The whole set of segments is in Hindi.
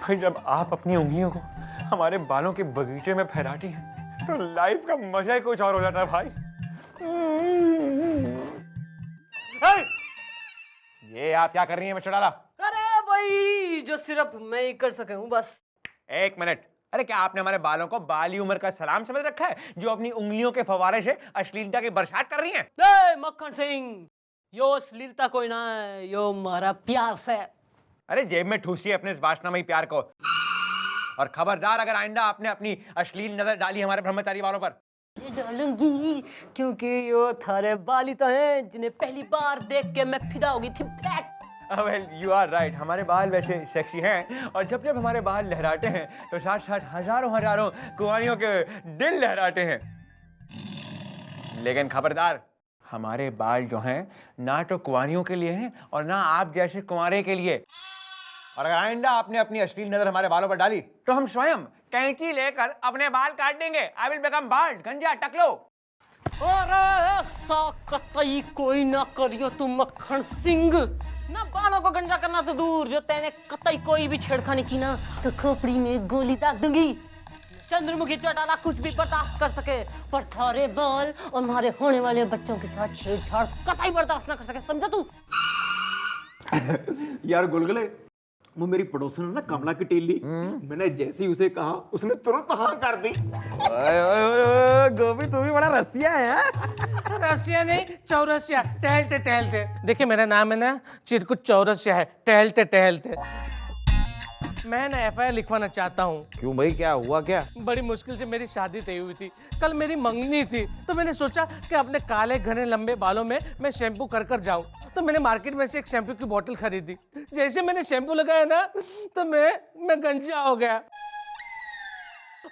भाई जब आप अपनी उंगलियों को हमारे बालों के बगीचे में फहराती हैं तो लाइफ का मजा ही कुछ और हो जाता है भाई। ये आप क्या कर रही हैं मिस्टर डाला? अरे भाई जो सिर्फ मैं ही कर सके हूँ बस। एक मिनट, अरे क्या आपने हमारे बालों को बाली उम्र का सलाम समझ रखा है जो अपनी उंगलियों के फवारे से अश्लीलता की बरसात कर रही हैं? मक्खन सिंह, यो अश्लीलता कोई ना है, यो हमारा प्यार से। अरे जेब में ठूसिए अपने इस वासनामयी प्यार को, और खबरदार अगर आइंदा आपने अपनी अश्लील नजर डाली हमारे ब्रह्मचारी वालों पर। डालूंगी क्योंकि यो थारे बाली तो हैं जिन्हें पहली बार देख के मैं फिदा हो गई थी। Well, you are right. हमारे बाल वैसे सेक्सी हैं और जब जब हमारे बाल लहराते हैं तो साथ साथ हजारों हजारों कुंवारियों के दिल लहराते हैं। लेकिन खबरदार, हमारे बाल जो हैं ना तो कुंवारियों के लिए हैं और ना आप जैसे कुंवारे के लिए। और अगर आइंदा आपने अपनी अश्लील नजर हमारे बालों पर डाली तो हम स्वयं कैंची लेकर अपने बाल काट देंगे। I will become bald, गंजा टकलो। अरे ऐसा कतई कोई ना करियो तुम मक्खन सिंह, ना बालों को गंजा करना तो दूर, जो तेने कतई कोई भी छेड़खानी की ना तो खोपड़ी में गोली दाग दूंगी। चंद्रमुखी चौटाला कुछ भी बर्दाश्त कर सके पर थारे बाल और हमारे होने वाले बच्चों के साथ छेड़छाड़ कतई बर्दाश्त ना कर सके, समझा तू? यार गुलगुले, वो मेरी पड़ोसन है ना कमला की टेली, मैंने जैसे ही उसे कहा उसने तुरंत हाँ कर दी। गोभी तू भी बड़ा रसिया है। रसिया नहीं, चौरसिया, टहलते टहलते। देखिए मेरा नाम है ना चिरकुट चौरसिया है, टहलते टहलते। मैं ना एफआईआर लिखवाना चाहता हूँ। क्यों भाई, क्या हुआ क्या? बड़ी मुश्किल से मेरी शादी तय हुई थी, कल मेरी मंगनी थी, तो मैंने सोचा कि अपने काले घने लंबे बालों में मैं शैम्पू कर कर जाऊं। तो मैंने मार्केट में से एक शैम्पू की बोतल खरीदी। जैसे मैंने शैम्पू लगाया ना तो मैं गंजा हो गया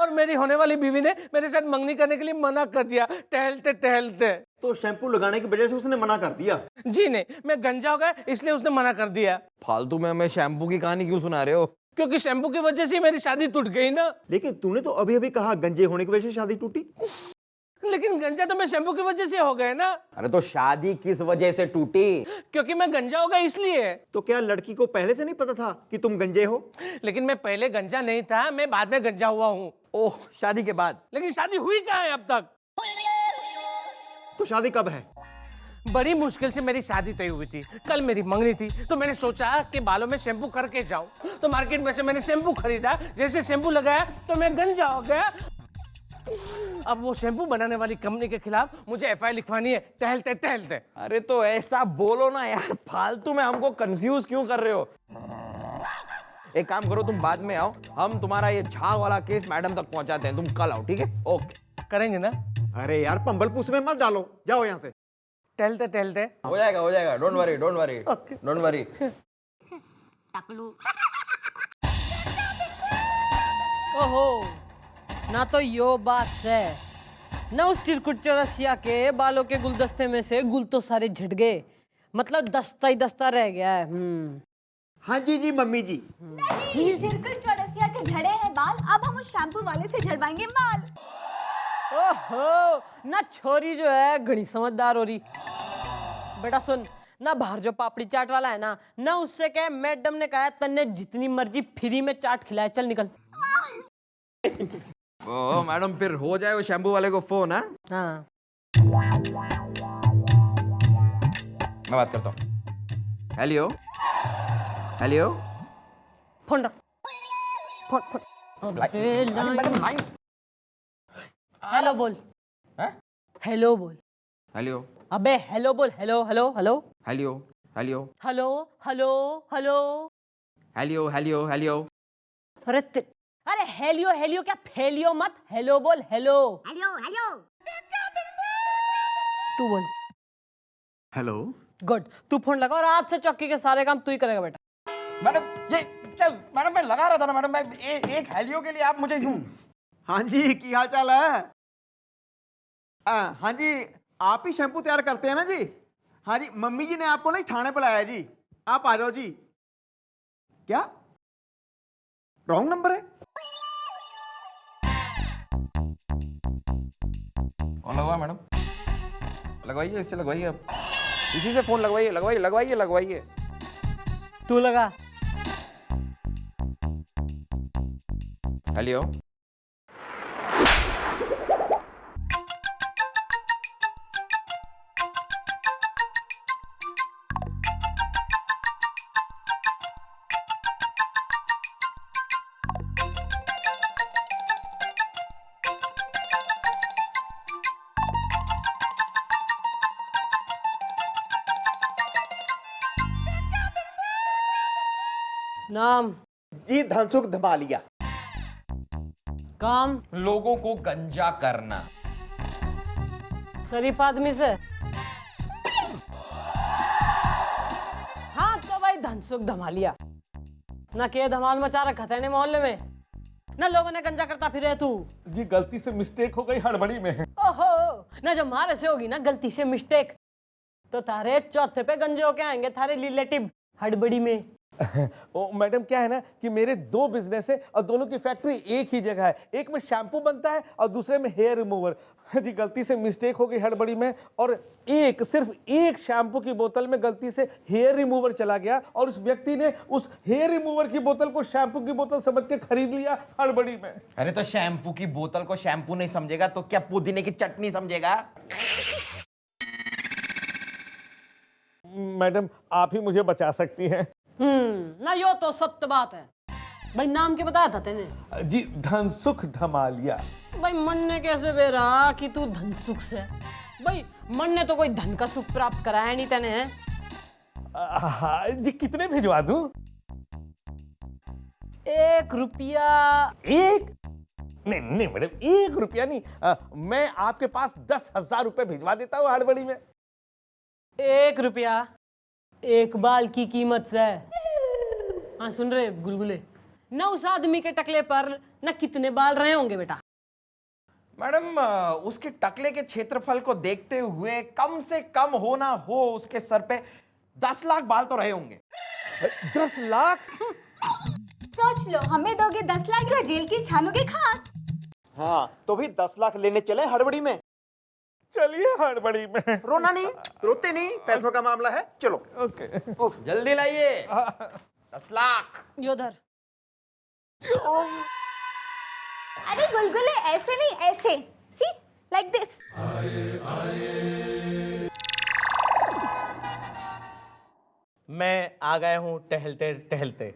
और मेरी होने वाली बीवी ने मेरे साथ मंगनी करने के लिए मना कर दिया टहलते टहलते। तो शैम्पू लगाने की वजह से उसने मना कर दिया? जी नहीं, मैं गंजा हो गया इसलिए उसने मना कर दिया। फालतू में हमें शैम्पू की कहानी क्यों सुना रहे हो? क्योंकि शैम्पू की वजह से मेरी शादी टूट गई ना। लेकिन तूने तो अभी अभी कहा गंजे होने की वजह से शादी टूटी। लेकिन गंजा तो मैं शैम्पू की वजह से हो गया ना। अरे तो शादी किस वजह से टूटी? क्योंकि मैं गंजा हो गया इसलिए। तो क्या लड़की को पहले से नहीं पता था कि तुम गंजे हो? लेकिन मैं पहले गंजा नहीं था, मैं बाद में गंजा हुआ हूँ। ओह, शादी के बाद? लेकिन शादी हुई कहाँ है अब तक? तो शादी कब है? बड़ी मुश्किल से मेरी शादी तय हुई थी, कल मेरी मंगनी थी, तो मैंने सोचा कि बालों में शैम्पू करके जाऊं। तो मार्केट में से मैंने शैम्पू खरीदा, जैसे शैम्पू लगाया तो मैं गंजा हो गया। अब वो शैम्पू बनाने वाली कंपनी के खिलाफ मुझे एफआईआर लिखवानी है टहलते टहलते। अरे तो ऐसा बोलो ना यार, फालतू में हमको कंफ्यूज क्यों कर रहे हो? एक काम करो, तुम बाद में आओ, हम तुम्हारा ये झाग वाला केस मैडम तक पहुंचाते हैं, तुम कल आओ, ठीक है? ओके, करेंगे ना? अरे यार पंबल पूछ में मत डालो, जाओ यहाँ से। टहलते टहलते हो जाएगा, डोंट वरी डोंट वरी। ओहो, ना तो यो बात से ना उस चिरकुट चौरसिया के बालों के गुलदस्ते में से गुल तो सारे झड़ गए, मतलब दस्ता ही दस्ता रह गया है। हाँ जी मम्मी जी। नहीं, चिरकुट चौरसिया के झड़े हैं बाल, अब हम उस शैम्पू वाले से झड़वाएंगे बाल। ओहो, ना छोरी जो है घनी समझदार हो रही। बेटा सुन ना, बाहर जो पापड़ी चाट वाला है ना उससे कहे मैडम ने कहा तन्ने जितनी मर्जी फ्री में चाट खिलाए, चल निकल। ओह मैडम, फिर हो जाए वो शैम्पू वाले को फोन। हाँ मैं बात करता हूँ। हेलो फोन रख, फोन। हेलो बोल, हेलो बोल, हेलो अबे हेलो बोल, hello hello hello hello hello hello hello hello hello hello. अरे हेलियो हेलियो क्या फेलियो मत, हेलो बोल, हेलो हेलो तू बोल। हेलो। गुड, तू फोन लगा और आज से चौकी के सारे काम तू ही करेगा बेटा। मैडम मैं लगा रहा था ना मैडम, मैं एक हेलियो के लिए आप मुझे यूं। हाँ जी, की हाल चाल है? हाँ जी, आप ही शैम्पू तैयार करते हैं ना जी? हाँ जी, मम्मी जी ने आपको नहीं थाने बुलाया जी, आप आ जाओ जी। क्या रॉन्ग नंबर है? फोन लगवा मैडम, लगवाइए, इससे लगवाइए, आप इसी से फोन लगवाइए। तू लगा। हेलो। नाम, जी धनसुख धमालिया। काम, लोगों को गंजा करना। शरीफ आदमी से। हाँ तो भाई धनसुख धमालिया। ना के धमाल मचा रखा था इन्हें मोहल्ले में, ना लोगों ने गंजा करता फिरे तू। जी गलती से मिस्टेक हो गई हड़बड़ी में। ओहो, ना जब मारे से होगी ना गलती से मिस्टेक, तो थारे चौथे पे गंजे होके आएंगे थारे रिलेटिव हड़बड़ी में। ओ मैडम, क्या है ना कि मेरे 2 बिजनेस है और दोनों की फैक्ट्री एक ही जगह है। एक में शैम्पू बनता है और दूसरे में हेयर रिमूवर। जी गलती से मिस्टेक हो गई हड़बड़ी में, और सिर्फ एक शैम्पू की बोतल में गलती से हेयर रिमूवर चला गया, और उस व्यक्ति ने उस हेयर रिमूवर की बोतल को शैम्पू की बोतल समझ के खरीद लिया हड़बड़ी में। अरे तो शैम्पू की बोतल को शैम्पू नहीं समझेगा तो क्या पुदीने की चटनी समझेगा? मैडम आप ही मुझे बचा सकती हैं। ना यो तो सत्य बात है। भाई नाम क्या बताया था तेने? जी धनसुख धमालिया। भाई मन ने कैसे बेरा कि तू धनसुख से? भाई मन ने तो कोई धन का सुख प्राप्त कराया नहीं तेने, है? जी कितने भिजवा दूं? 1 रुपया। एक नहीं मैडम, 1 रुपया नहीं। मैं आपके पास 10,000 रुपए भिजवा देता हूँ हड़बड़ी में। 1 रुपया 1 बाल की कीमत से। हाँ सुन रहे गुलगुले, न उस आदमी के टकले पर न कितने बाल रहे होंगे बेटा। मैडम उसके टकले के क्षेत्रफल को देखते हुए कम से कम हो ना हो उसके सर पे 10 लाख बाल तो रहे होंगे। 10 लाख? सोच लो, हमें दोगे 10 लाख या जेल की छानोगे खाक। हाँ तो भी 10 लाख लेने चले हड़बड़ी में। चलिए हड़बड़ी में। रोना नहीं, रोते नहीं, पैसों का मामला है, चलो। ओके। जल्दी लाइए 10 लाख। योधर अरे गुलगुले ऐसे नहीं, ऐसे, सी लाइक दिस। मैं आ गया हूँ टहलते टहलते।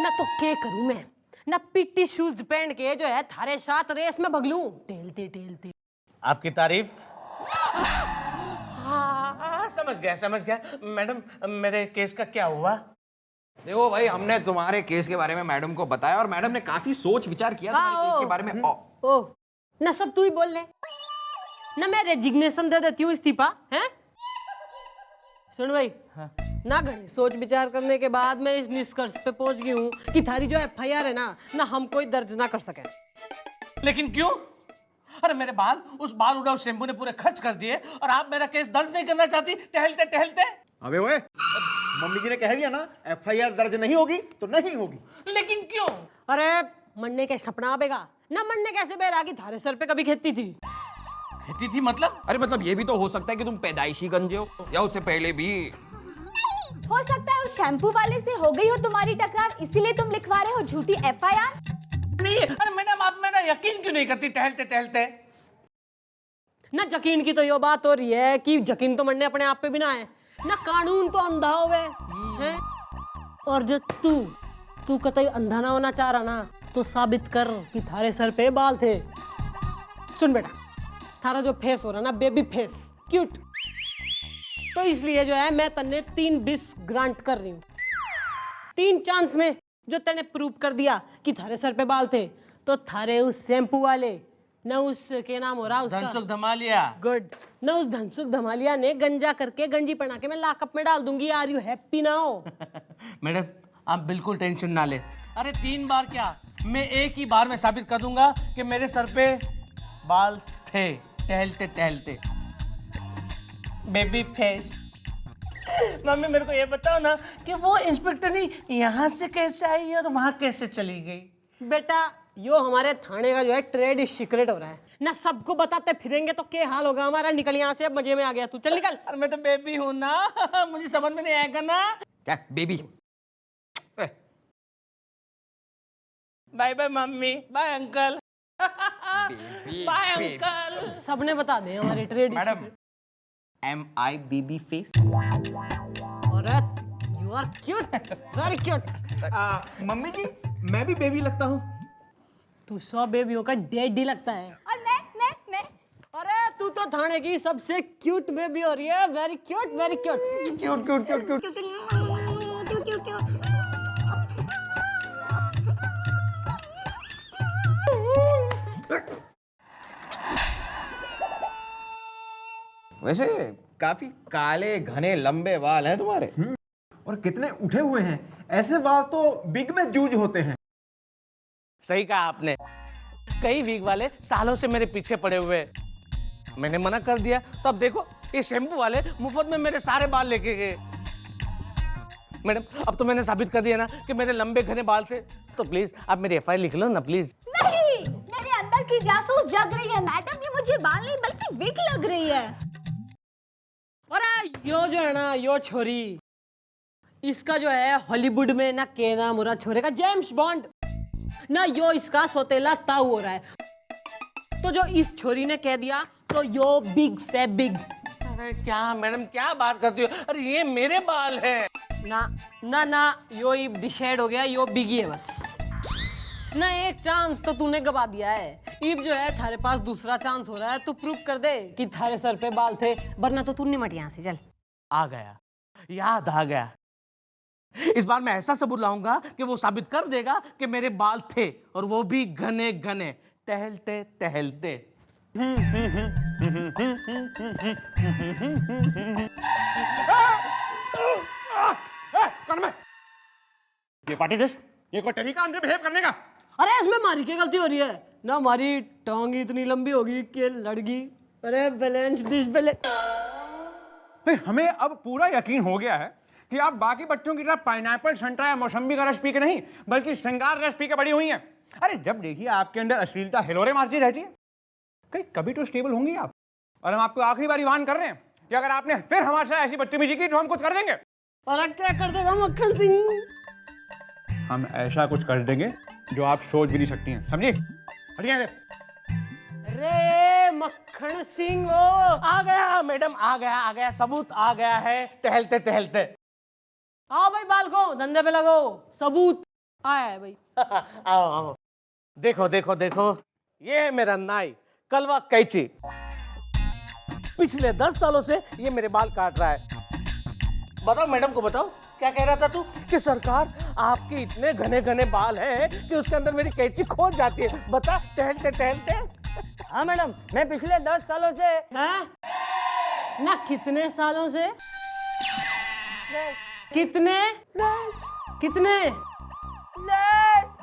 ना तो क्या करूं मैं, ना पीटी शूज पहन के जो है थारे साथ रेस में भगलूं टहलते टहलते। आपकी तारीफ। समझ गया। मैडम मेरे केस का क्या हुआ? देखो भाई, हमने तुम्हारे केस के बारे में मैडम को बताया और मैडम ने काफी सोच विचार किया तुम्हारे केस के बारे में। ओ ना सब तू ही बोल ले ना, मैं रेजिग्नेशन दे देती हूँ, इस्तीफा है। सुन भाई, हाँ। ना घनी सोच विचार करने के बाद मैं इस निष्कर्ष पे पहुंच गई हूँ कि थारी जो FIR है ना हम कोई दर्ज ना कर सके। लेकिन क्यों? अरे मेरे बाल उस बाल उड़ाऊ शैम्पू ने पूरे खर्च कर दिए और आप मेरा केस दर्ज नहीं करना चाहती टहलते टहलते। अबे ओए, मम्मी जी ने कह दिया ना FIR दर्ज नहीं होगी तो नहीं होगी। लेकिन क्यों? अरे मरने के सपना आवेगा ना, मरने कैसे बेरा की थारे सर पे कभी खेती थी। खेती थी मतलब? अरे मतलब ये भी तो हो सकता है कि तुम पैदाइशी गंजे हो या उससे पहले भी। हो सकता है उस शैम्पू वाले से हो गई हो तुम्हारी टकरार, इसीलिए तुम लिखवा रहे हो झूठी FIR। नहीं, अरे मैडम आप मेरा यकीन क्यों नहीं करती टहलते टहलते? ना यकीन की तो यो बात हो रही है कि यकीन तो मरने अपने आप पे भी ना है ना, कानून तो अंधा होवे है। और जो तू कतई अंधा ना होना चाह रहा ना, तो साबित कर कि थारे सर पे बाल थे। सुन बेटा, थारा जो फेस हो रहा ना बेबी फेस क्यूट, तो इसलिए जो है मैं तन्ने 3 विश ग्रांट कर रही हूँ। 3 चांस में जो तने प्रूव कर दिया कि थारे सर पे बाल थे, तो थारे उस शैम्पू वाले न उस के नाम हो रहा उसका धनसुख धमालिया। गुड, न उस धनसुख धमालिया ने गंजा करके गंजी पहना के मैं लॉकअप में डाल दूंगी। Are you happy now? Madam आप बिल्कुल टेंशन ना ले। अरे 3 बार क्या, मैं एक ही बार में साबित कर दूंगा कि मेरे सर पे बाल थे टहलते टहलते। Baby face. मम्मी मेरे को ये बताओ ना कि वो इंस्पेक्टर ने यहाँ से कैसे आई और वहाँ कैसे चली गई? बेटा यो हमारे थाने का जो है ट्रेड सीक्रेट हो रहा है ना, सबको बताते फिरेंगे तो क्या हाल होगा हमारा। निकल यहाँ से, अब मजे में आ गया तू, चल निकल। अरे मैं तो बेबी हूँ ना, मुझे समझ में नहीं आएगा ना। क्या baby? Bye bye mummy, bye uncle, bye uncle. सबने बता दे हमारे ट्रेड। Madam, MIBB face. औरत, you are cute, very cute. Mummy जी मैं भी बेबी लगता हूँ। तू 100 बेबियों का डैडी लगता है। और मैं अरे तू तो थाने की सबसे क्यूट बेबी हो रही है। Very cute, very cute. Cute cute cute cute. वैसे काफी काले घने लंबे बाल हैं तुम्हारे। और कितने उठे हुए हैं, ऐसे बाल तो बिग में जूझ होते हैं। सही कहा आपने, कई वीक वाले सालों से मेरे पीछे पड़े हुए हैं। मैंने मना कर दिया, तो अब देखो ये शैम्पू वाले मुफ्त में मेरे सारे बाल लेके गए। मैडम, अब तो मैंने साबित कर दिया ना कि मेरे लंबे घने बाल थे, तो प्लीज आप मेरी FIR लिख लो ना प्लीज। नहीं, मेरे अंदर की जासूस जग रही है मैडम। ये मुझे बाल नहीं बल्कि विग लग रही है। अरे यो जो है ना, यो छोरी, इसका जो है हॉलीवुड में ना के नाम हो रहा छोरे का जेम्स बॉन्ड, ना यो इसका सोतेला ताऊ हो रहा है। तो जो इस छोरी ने कह दिया तो यो बिग से बिग। अरे क्या मैडम, क्या बात करती हो? अरे ये मेरे बाल हैं। ना ना ना, यो ही डिसाइड हो गया, यो बिगी है बस ना। एक चांस तो तूने गवा दिया है, इब जो है थारे पास दूसरा चांस हो रहा है। तू प्रूव कर दे कि थारे सर पे बाल थे, वरना तो तू निमट यहाँ से चल। आ गया, याद आ गया। इस बार मैं ऐसा सबूत लाऊंगा कि वो साबित कर देगा कि मेरे बाल थे, और वो भी घने घने, टहलते टहलते। कौन मैं? ये पार्टी ड्रेस, ये कोई तरीका अंदर बिहेव करने का? अरे इसमें हमारी क्या गलती हो रही है ना? हमारी टांग इतनी लंबी होगी कि लड़की। अरे बैलेंस डिसबैलेंस। हमें अब पूरा यकीन हो गया है कि आप बाकी बच्चों की तरह पाइनएप्पल, संतरा या मौसम्बी का रस पी के नहीं, बल्कि श्रृंगार रस पी के बड़ी हुई हैं। अरे जब देखिए आपके अंदर अश्लीलता हिलोरे मारती रहती है, कभी तो स्टेबल होंगी आप। और हम आपको आखिरी बार वार्न कर रहे हैं कि अगर आपने फिर हमारे साथ ऐसी बदतमीजी की तो हम कुछ कर देंगे। और क्या कर देगा मक्खन सिंह? हम ऐसा कुछ कर देंगे जो आप सोच भी नहीं सकती हैं, समझी? हटिए यहाँ से। अरे मक्खन सिंह ओ, आ गया मैडम, आ गया, सबूत आ गया है, टहलते टहलते। आओ भाई बाल को धंधे पे लगो, सबूत आया है भाई। आओ आओ, देखो देखो देखो, ये है मेरा नाई कलवा कैची। पिछले 10 सालों से ये मेरे बाल काट रहा है। बताओ मैडम को, बताओ क्या कह रहा था तू? कि सरकार आपके इतने घने घने बाल हैं कि उसके अंदर मेरी कैंची खोज जाती है। बता, टहलते टहलते। हाँ मैडम, मैं पिछले 10 सालों से। हैं? ना कितने सालों से? कितने कितने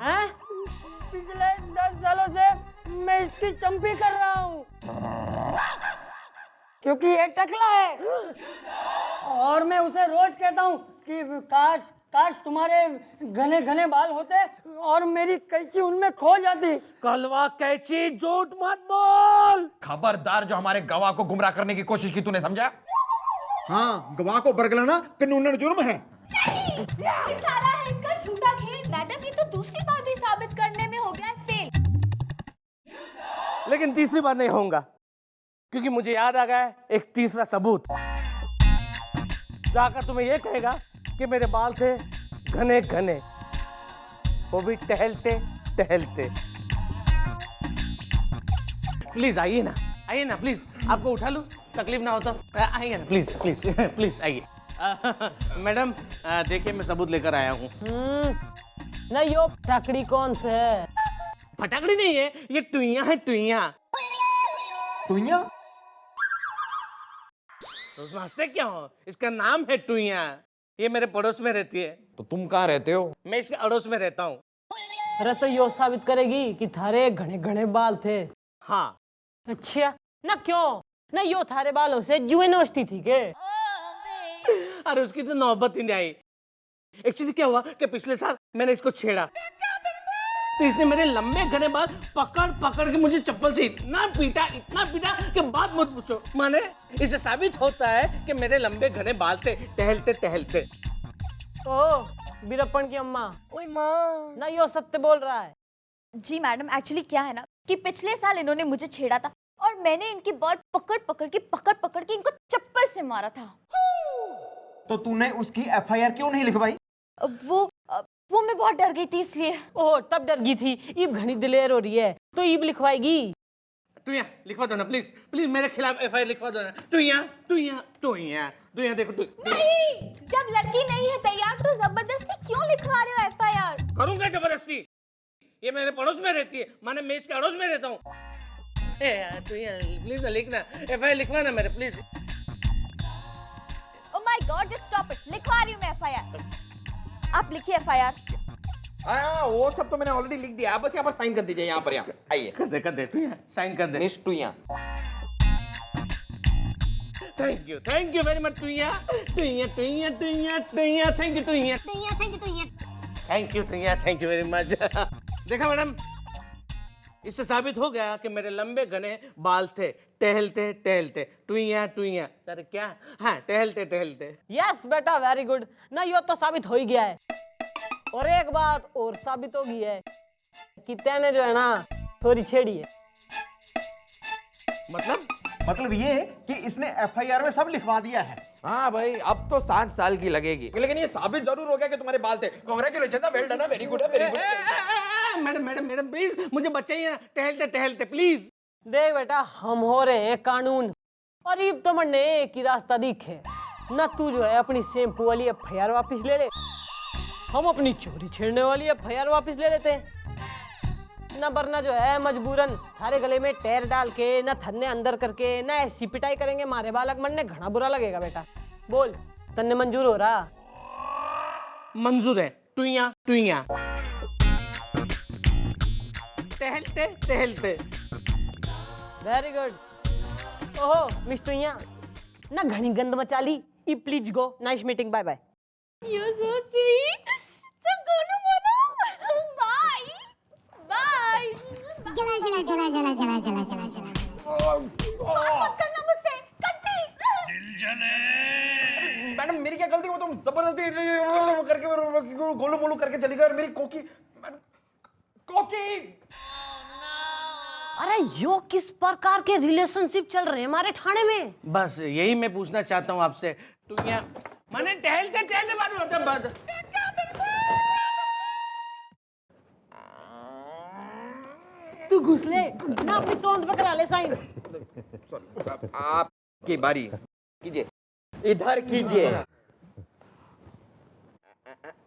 हैं? पिछले 10 सालों से मैं इसकी चंपी कर रहा हूँ, क्योंकि ये टकला है। और मैं उसे रोज कहता हूँ कि काश काश तुम्हारे घने घने बाल होते और मेरी कैंची उनमें खो जाती। कलवा कैंची, झूठ मत बोल। खबरदार, जो हमारे गवाह को गुमराह करने की कोशिश की, तूने समझा? हाँ, गवाह को बरगलाना कानूनन जुर्म है। नहीं, ये सारा है इसका झूठा खेल। मैडम ये तो दूसरी बार भी साबित करने में हो गया है फेल। लेकिन तीसरी बार नहीं होऊंगा, क्योंकि मुझे याद आ गया है एक तीसरा सबूत। जाकर तुम्हें यह कहेगा कि मेरे बाल थे घने घने, वो भी टहलते टहलते। प्लीज आइए ना प्लीज, आपको उठा लूं, तकलीफ ना हो तो। आइए ना प्लीज प्लीज प्लीज आइए। मैडम देखिए, मैं सबूत लेकर आया हूँ। ना यो टकड़ी कौन से है? फटाकड़ी नहीं है, ये टुइयां है, टुइयां। टुइयां? तो उसमें हंसते क्या हो? इसका नाम है टुइयां। ये मेरे पड़ोस में रहती है। तो तुम कहाँ रहते हो? मैं इसके अड़ोस में रहता हूँ। अरे तो यो साबित करेगी कि थारे घने घने बाल थे। हाँ। अच्छा ना, क्यों ना यो थारे बालों से जुए नोचती थी के? अरे उसकी तो नौबत ही नहीं आई। एक्चुअली क्या हुआ कि पिछले साल मैंने इसको छेड़ा, तो इसने मेरे लंबे घने बाल पकड़ पकड़ के मुझे चप्पल से इतना पीटा कि बात मत पूछो। माने इससे साबित होता है कि मेरे लंबे घने बाल थे टहलते टहलते। ओ बीरप्पन की अम्मा, ओए माँ ना, यो सत्य बोल रहा है। जी मैडम, एक्चुअली क्या है ना कि पिछले साल इन्होंने मुझे छेड़ा था और मैंने इनकी बॉल पकड़ पकड़ के इनको चप्पल से मारा था। तो तूने उसकी एफआईआर क्यों नहीं लिखवाई? वो मैं बहुत डर गई थी इसलिए। ओह, तब डर गई थी। ईब घनी दिलेर हो रही है तो ईब लिखवाएगी। तू यहाँ लिखवा दो ना प्लीज, प्लीज मेरे खिलाफ एफआईआर लिखवा दो ना। तू यहाँ देखो तू। नहीं, जब लड़की नहीं है तैयार तो जबरदस्ती क्यों लिखवा रहे हो एफआईआर? करूंगा जबरदस्ती, ये मेरे पड़ोस में रहती है, माने मैं इसके अड़ोस में रहता हूँ। ए यार तू यहाँ प्लीज ना लिखना, एफआईआर लिखवाना मेरे please. Oh my God, just stop it. लिखवा रही हूँ मैं एफआईआर। आप लिखिए एफआईआर। हाँ वो सब तो मैंने ऑलरेडी लिख दिया, आप बस यहाँ पर साइन कर दीजिए। यहाँ पर यहाँ आइए, कर दे तू यहाँ साइन कर दे। मिस टू यहाँ। Thank you very much. तू यहाँ थैंक यू वेरी मच। देखा मैडम, इससे साबित हो गया कि मेरे लंबे घने बाल थे टहलते टुइया तेरे क्या, हाँ टहलते। यस बेटा, वेरी गुड ना। यो तो साबित हो ही गया है। और एक बात और साबित हो गई है कि तेने जो है ना थोड़ी छेड़ी है। मतलब ये कि इसने एफआईआर में सब लिखवा दिया है। हाँ भाई, अब तो 7 साल की लगेगी, लेकिन ये साबित जरूर हो गया कि तुम्हारे बाल थे। Congratulation, well done, very good है, वेरी गुड। मैडम प्लीज मुझे बचाइए ना, टहलते प्लीज। देख बेटा, हम हो रहे हैं कानून और ये तो मैंने एक ही रास्ता दिखे ना। तू जो है अपनी शैम्पू वाली एफआईआर वापस ले ले, हम अपनी चोरी छेड़ने वाली एफआईआर वापस ले लेते हैं ना। वरना जो है मजबूरन थारे गले में टेर डाल के ना थन्ने अंदर करके ना ऐसी पिटाई करेंगे मारे बालक मन ने, घना बुरा लगेगा बेटा। बोल, तन्ने मंजूर हो रहा? मंजूर है। टुइया टहलते। Very good. ओहो मिस टुइया ना, घनी गंद मचा ली। ई please go, nice meeting, bye bye. You're so sweet. सब गोलू बोलो। Bye. चला मत करना मुझसे, कट्टी। मैडम मेरी क्या गलती, वो तुम जबरदस्ती करके गोलू मोलू करके चली गई और मेरी कोकी। अरे यो किस प्रकार के रिलेशनशिप चल रहे हैं हमारे थाने में? बस यही मैं पूछना चाहता हूँ आपसे। टुइया माने टहलते बात होता बस। तू घुस ले ना, अपनी तोंद पे करा ले साइन। आपकी बारी, कीजिए, इधर कीजिए।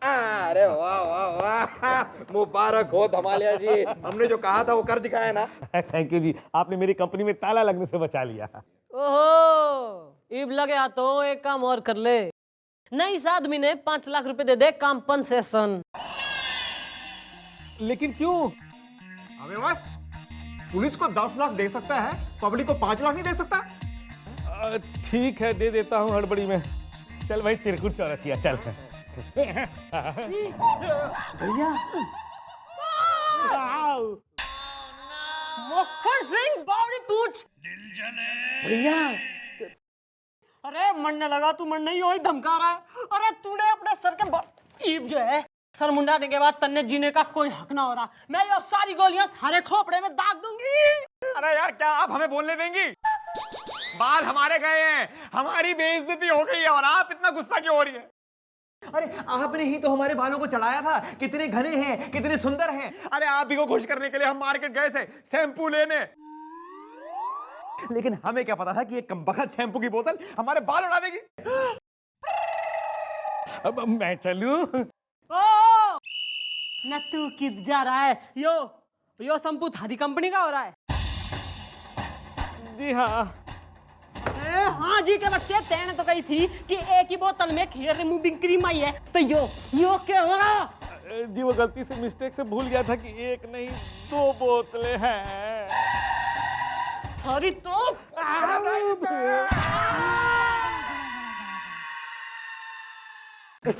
अरे वाह, मुबारक हो धमालिया जी, हमने जो कहा था वो कर दिखाया ना। थैंक यू जी, आपने मेरी कंपनी में ताला लगने से बचा लिया। ओहो, इब लगे हाथों, एक काम और कर ले ना। इस आदमी ने 5 लाख रुपए दे दे कॉम्पनसेशन। लेकिन क्यों? अबे वाह, पुलिस को 10 लाख दे सकता है, पब्लिक को 5 लाख नहीं दे सकता? ठीक है, दे देता हूँ हड़बड़ी में। चल भाई चिरकुट चौरसिया, चल। भैया मक्खन सिंह बावड़ी पूछ। भैया अरे मरने लगा तू, मरने ही धमका रहा है। अरे तूने अपने सर के ईब जो है सर मुंडाने के बाद तन्ने जीने का कोई हक ना हो रहा। मैं ये सारी गोलियां थारे खोपड़े में दाग दूंगी। अरे यार, क्या आप हमें बोलने देंगी? बाल हमारे गए हैं, हमारी बेइज्जती हो गई है और आप इतना गुस्सा क्यों हो रही है? अरे आपने ही तो हमारे बालों को चढ़ाया था, कितने घने हैं, कितने सुंदर हैं। अरे आप ही को खुश करने के लिए हम मार्केट गए थे शैम्पू लेने, लेकिन हमें क्या पता था कि ये कमबख्त शैम्पू की बोतल हमारे बाल उड़ा देगी। अब मैं चलूं? ओ न तू किध जा रहा है? यो शैम्पू थारी कंपनी का हो रहा है? जी हाँ। हाँ जी के बच्चे, तेने तो कही थी कि एक ही बोतल में हेयर रिमूविंग क्रीम आई है, तो यो क्या हो रहा? जी वो गलती से मिस्टेक से भूल गया था कि एक नहीं 2 बोतलें हैं। थारी तो